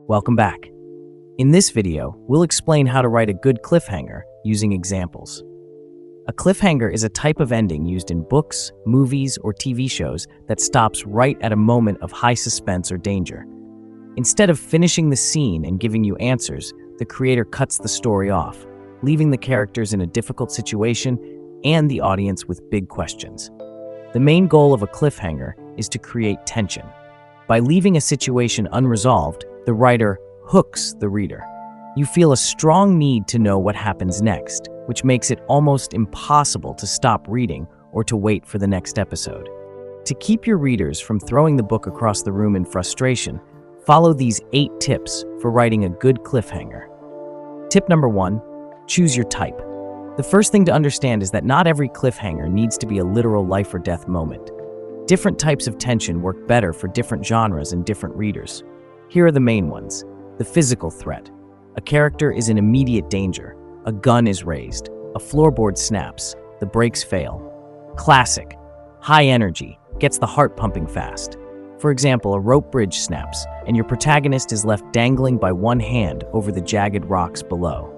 Welcome back. In this video, we'll explain how to write a good cliffhanger using examples. A cliffhanger is a type of ending used in books, movies, or TV shows that stops right at a moment of high suspense or danger. Instead of finishing the scene and giving you answers, the creator cuts the story off, leaving the characters in a difficult situation and the audience with big questions. The main goal of a cliffhanger is to create tension. By leaving a situation unresolved, the writer hooks the reader. You feel a strong need to know what happens next, which makes it almost impossible to stop reading or to wait for the next episode. To keep your readers from throwing the book across the room in frustration, follow these 8 tips for writing a good cliffhanger. Tip number 1, choose your type. The first thing to understand is that not every cliffhanger needs to be a literal life or death moment. Different types of tension work better for different genres and different readers. Here are the main ones. The physical threat. A character is in immediate danger. A gun is raised. A floorboard snaps. The brakes fail. Classic. High energy. Gets the heart pumping fast. For example, a rope bridge snaps, and your protagonist is left dangling by one hand over the jagged rocks below.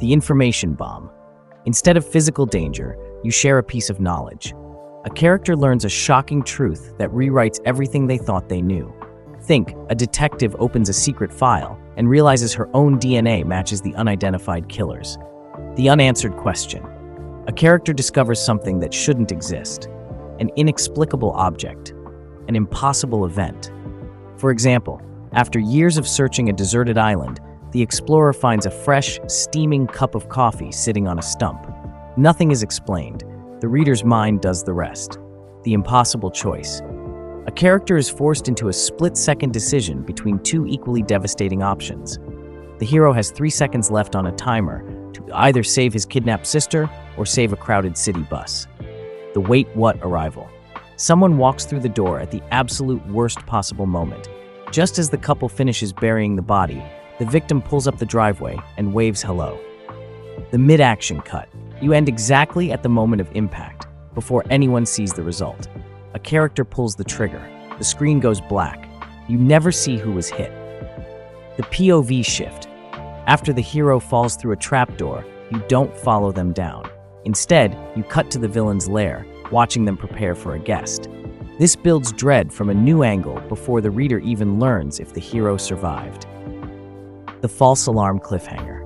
The information bomb. Instead of physical danger, you share a piece of knowledge. A character learns a shocking truth that rewrites everything they thought they knew. Think, a detective opens a secret file and realizes her own DNA matches the unidentified killer's. The unanswered question. A character discovers something that shouldn't exist. An inexplicable object. An impossible event. For example, after years of searching a deserted island, the explorer finds a fresh, steaming cup of coffee sitting on a stump. Nothing is explained. The reader's mind does the rest. The impossible choice. A character is forced into a split-second decision between 2 equally devastating options. The hero has 3 seconds left on a timer to either save his kidnapped sister or save a crowded city bus. The wait what arrival. Someone walks through the door at the absolute worst possible moment. Just as the couple finishes burying the body, the victim pulls up the driveway and waves hello. The mid-action cut. You end exactly at the moment of impact, before anyone sees the result. A character pulls the trigger. The screen goes black. You never see who was hit. The POV shift. After the hero falls through a trapdoor, you don't follow them down. Instead, you cut to the villain's lair, watching them prepare for a guest. This builds dread from a new angle before the reader even learns if the hero survived. The false alarm cliffhanger.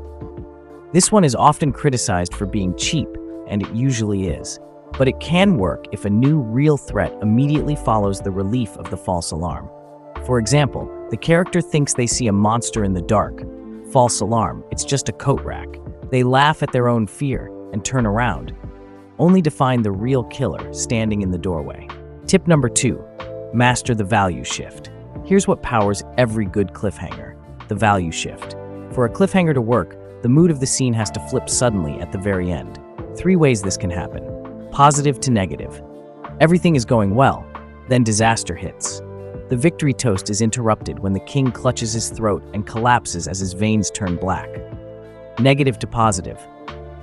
This one is often criticized for being cheap, and it usually is. But it can work if a new real threat immediately follows the relief of the false alarm. For example, the character thinks they see a monster in the dark. False alarm, it's just a coat rack. They laugh at their own fear and turn around, only to find the real killer standing in the doorway. Tip number 2, master the value shift. Here's what powers every good cliffhanger, the value shift. For a cliffhanger to work, the mood of the scene has to flip suddenly at the very end. 3 ways this can happen. Positive to negative. Everything is going well, then disaster hits. The victory toast is interrupted when the king clutches his throat and collapses as his veins turn black. Negative to positive.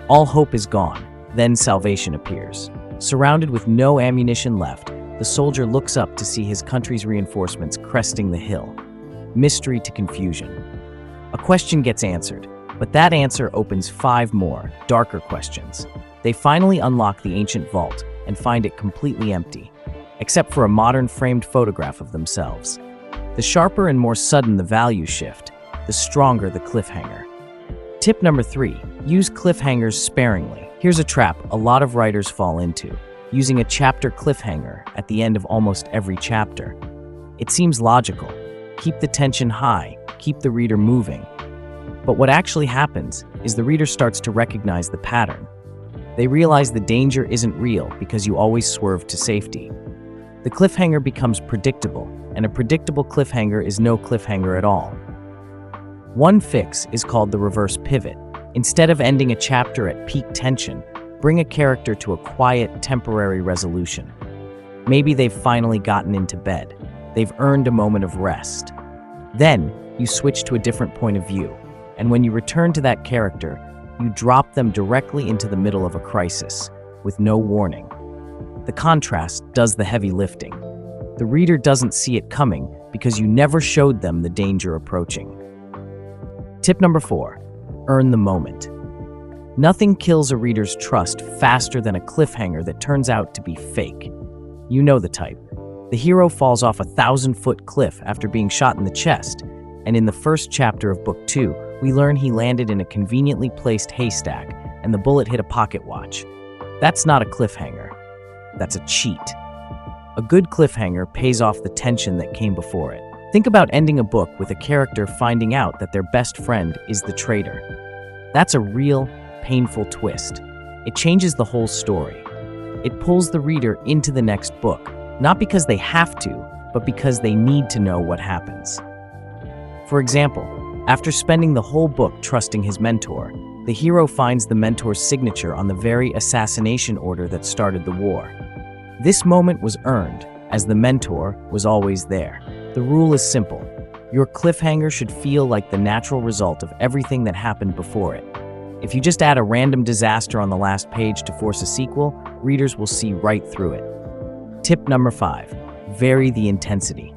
All hope is gone, then salvation appears. Surrounded with no ammunition left, the soldier looks up to see his country's reinforcements cresting the hill. Mystery to confusion. A question gets answered, but that answer opens 5 more, darker questions. They finally unlock the ancient vault and find it completely empty, except for a modern framed photograph of themselves. The sharper and more sudden the value shift, the stronger the cliffhanger. Tip number 3, use cliffhangers sparingly. Here's a trap a lot of writers fall into, using a chapter cliffhanger at the end of almost every chapter. It seems logical. Keep the tension high, keep the reader moving. But what actually happens is the reader starts to recognize the pattern. They realize the danger isn't real because you always swerve to safety. The cliffhanger becomes predictable, and a predictable cliffhanger is no cliffhanger at all. One fix is called the reverse pivot. Instead of ending a chapter at peak tension, bring a character to a quiet, temporary resolution. Maybe they've finally gotten into bed. They've earned a moment of rest. Then, you switch to a different point of view, and when you return to that character, you drop them directly into the middle of a crisis, with no warning. The contrast does the heavy lifting. The reader doesn't see it coming because you never showed them the danger approaching. Tip number 4, earn the moment. Nothing kills a reader's trust faster than a cliffhanger that turns out to be fake. You know the type. The hero falls off a 1,000-foot cliff after being shot in the chest, and in the first chapter of Book 2, we learn he landed in a conveniently placed haystack and the bullet hit a pocket watch. That's not a cliffhanger. That's a cheat. A good cliffhanger pays off the tension that came before it. Think about ending a book with a character finding out that their best friend is the traitor. That's a real, painful twist. It changes the whole story. It pulls the reader into the next book, not because they have to, but because they need to know what happens. For example, after spending the whole book trusting his mentor, the hero finds the mentor's signature on the very assassination order that started the war. This moment was earned, as the mentor was always there. The rule is simple. Your cliffhanger should feel like the natural result of everything that happened before it. If you just add a random disaster on the last page to force a sequel, readers will see right through it. Tip number 5, vary the intensity.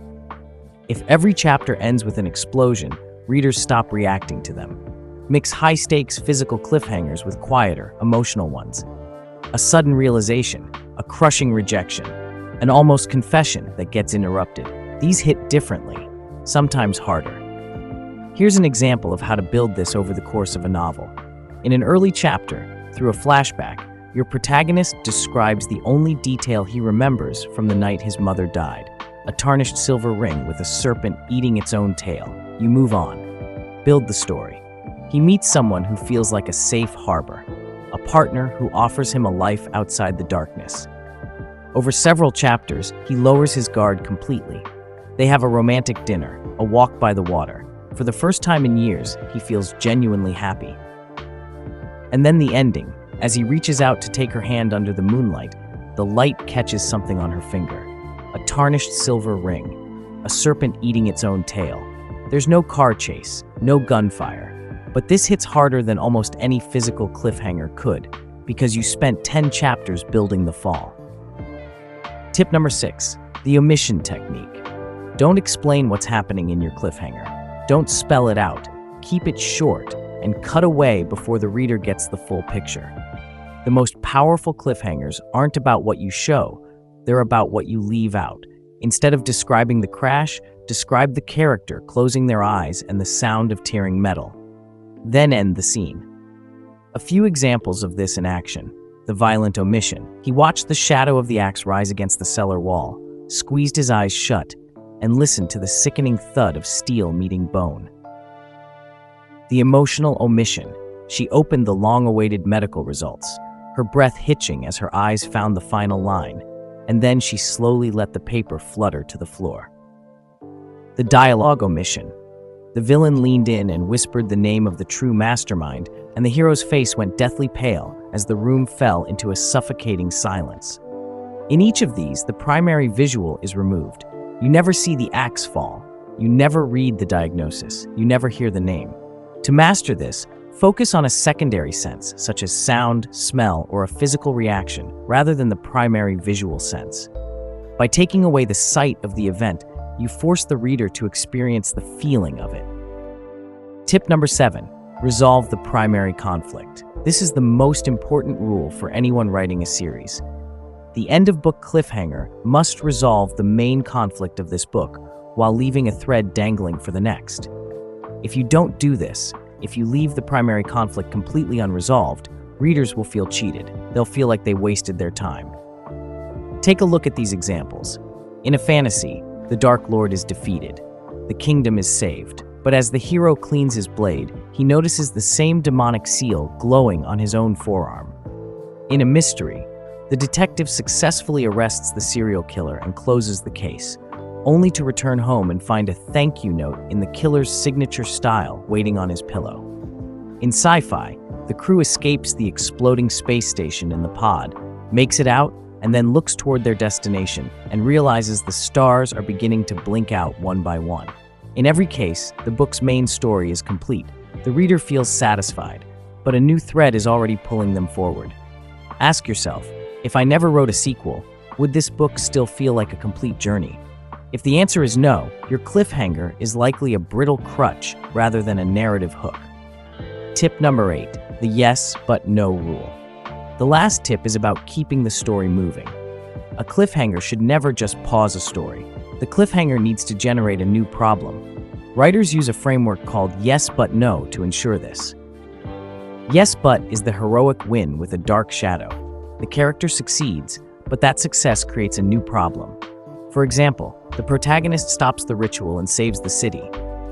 If every chapter ends with an explosion, readers stop reacting to them. Mix high-stakes physical cliffhangers with quieter, emotional ones. A sudden realization, a crushing rejection, an almost confession that gets interrupted. These hit differently, sometimes harder. Here's an example of how to build this over the course of a novel. In an early chapter, through a flashback, your protagonist describes the only detail he remembers from the night his mother died. A tarnished silver ring with a serpent eating its own tail. You move on. Build the story. He meets someone who feels like a safe harbor, a partner who offers him a life outside the darkness. Over several chapters, he lowers his guard completely. They have a romantic dinner, a walk by the water. For the first time in years, he feels genuinely happy. And then the ending. As he reaches out to take her hand under the moonlight, the light catches something on her finger. A tarnished silver ring, a serpent eating its own tail. There's no car chase, no gunfire, but this hits harder than almost any physical cliffhanger could, because you spent 10 chapters building the fall. Tip number 6, the omission technique. Don't explain what's happening in your cliffhanger. Don't spell it out. Keep it short and cut away before the reader gets the full picture. The most powerful cliffhangers aren't about what you show, they're about what you leave out. Instead of describing the crash, describe the character closing their eyes and the sound of tearing metal. Then end the scene. A few examples of this in action. The violent omission. He watched the shadow of the axe rise against the cellar wall, squeezed his eyes shut, and listened to the sickening thud of steel meeting bone. The emotional omission. She opened the long-awaited medical results, her breath hitching as her eyes found the final line, and then she slowly let the paper flutter to the floor. The dialogue omission. The villain leaned in and whispered the name of the true mastermind, and the hero's face went deathly pale as the room fell into a suffocating silence. In each of these, the primary visual is removed. You never see the axe fall. You never read the diagnosis. You never hear the name. To master this, focus on a secondary sense, such as sound, smell, or a physical reaction, rather than the primary visual sense. By taking away the sight of the event, you force the reader to experience the feeling of it. Tip number 7, resolve the primary conflict. This is the most important rule for anyone writing a series. The end-of-book cliffhanger must resolve the main conflict of this book, while leaving a thread dangling for the next. If you don't do this, if you leave the primary conflict completely unresolved, readers will feel cheated. They'll feel like they wasted their time. Take a look at these examples. In a fantasy, the Dark Lord is defeated. The kingdom is saved. But as the hero cleans his blade, he notices the same demonic seal glowing on his own forearm. In a mystery, the detective successfully arrests the serial killer and closes the case, only to return home and find a thank you note in the killer's signature style waiting on his pillow. In sci-fi, the crew escapes the exploding space station in the pod, makes it out, and then looks toward their destination and realizes the stars are beginning to blink out one by one. In every case, the book's main story is complete. The reader feels satisfied, but a new thread is already pulling them forward. Ask yourself, if I never wrote a sequel, would this book still feel like a complete journey? If the answer is no, your cliffhanger is likely a brittle crutch rather than a narrative hook. Tip number 8, the yes but no rule. The last tip is about keeping the story moving. A cliffhanger should never just pause a story. The cliffhanger needs to generate a new problem. Writers use a framework called yes but no to ensure this. Yes but is the heroic win with a dark shadow. The character succeeds, but that success creates a new problem. For example, the protagonist stops the ritual and saves the city,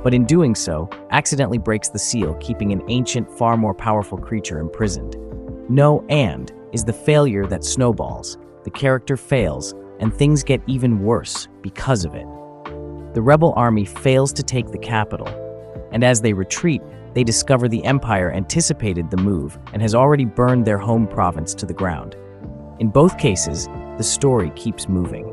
but in doing so, accidentally breaks the seal, keeping an ancient, far more powerful creature imprisoned. No and is the failure that snowballs. The character fails, and things get even worse because of it. The rebel army fails to take the capital, and as they retreat, they discover the Empire anticipated the move and has already burned their home province to the ground. In both cases, the story keeps moving.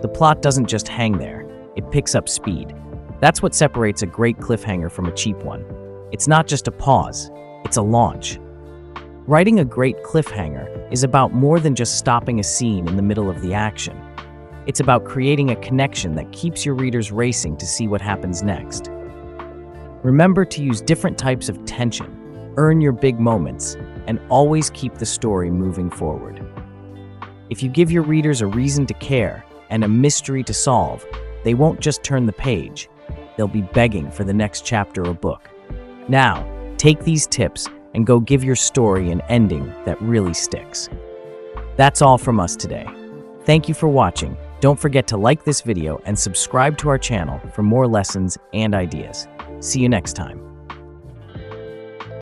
The plot doesn't just hang there, it picks up speed. That's what separates a great cliffhanger from a cheap one. It's not just a pause, it's a launch. Writing a great cliffhanger is about more than just stopping a scene in the middle of the action. It's about creating a connection that keeps your readers racing to see what happens next. Remember to use different types of tension, earn your big moments, and always keep the story moving forward. If you give your readers a reason to care and a mystery to solve, they won't just turn the page, they'll be begging for the next chapter or book. Now, take these tips and go give your story an ending that really sticks. That's all from us today. Thank you for watching. Don't forget to like this video and subscribe to our channel for more lessons and ideas. See you next time.